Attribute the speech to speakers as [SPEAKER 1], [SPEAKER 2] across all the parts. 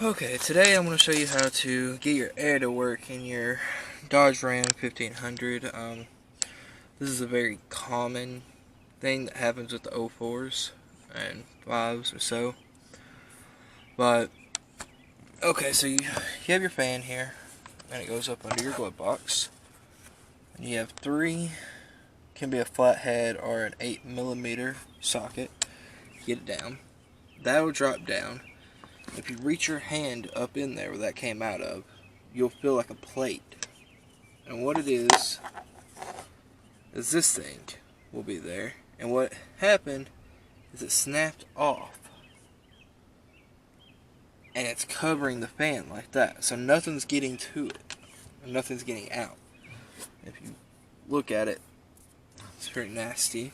[SPEAKER 1] Okay, today I'm going to show you how to get your air to work in your Dodge Ram 1500. This is a very common thing that happens with the 04s and 5s or so. But, okay, so you have your fan here, and it goes up under your glove box. And you have three, can be a flathead or an 8mm socket. Get it down. That'll drop down. If you reach your hand up in there where that came out of, you'll feel like a plate. And what it is this thing will be there. And what happened is it snapped off. And it's covering the fan like that. So nothing's getting to it. And nothing's getting out. If you look at it, it's pretty nasty.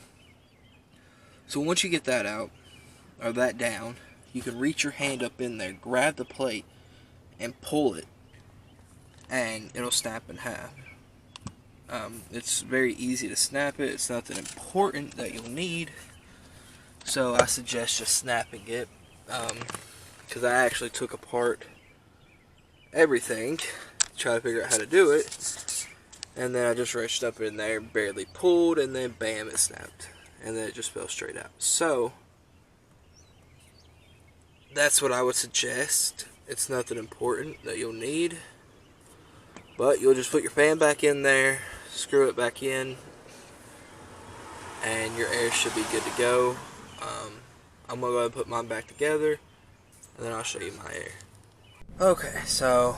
[SPEAKER 1] So once you get that out, or that down, you can reach your hand up in there, grab the plate, and pull it, and it'll snap in half. It's very easy to snap it. It's nothing important that you'll need, so I suggest just snapping it, because I actually took apart everything to try to figure out how to do it, and then I just reached up in there, barely pulled, and then bam, it snapped, and then it just fell straight out. So that's what I would suggest. It's nothing important that you'll need, but you'll just put your fan back in there, screw it back in, and your air should be good to go. I'm going to go ahead and put mine back together, and then I'll show you my air. Okay, so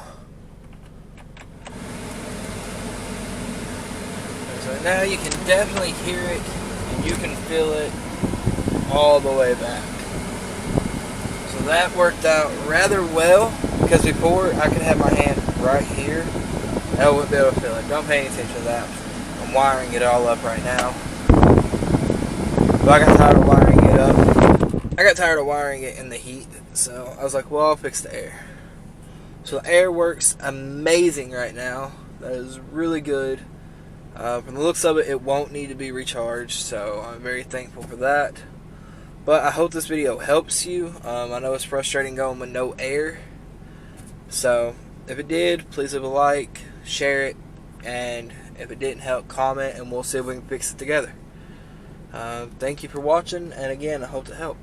[SPEAKER 1] now you can definitely hear it, and you can feel it all the way back. So that worked out rather well, because before I could have my hand right here and I wouldn't be able to feel it. Don't pay any attention to that. I'm wiring it all up right now. But I got tired of wiring it up. I got tired of wiring it in the heat, so I was like, well, I'll fix the air. So the air works amazing right now. That is really good. From the looks of it, it won't need to be recharged, so I'm very thankful for that. But I hope this video helps you. I know it's frustrating going with no air. So if it did, please leave a like, share it, and if it didn't help, comment, and we'll see if we can fix it together. Thank you for watching, and again, I hope to help.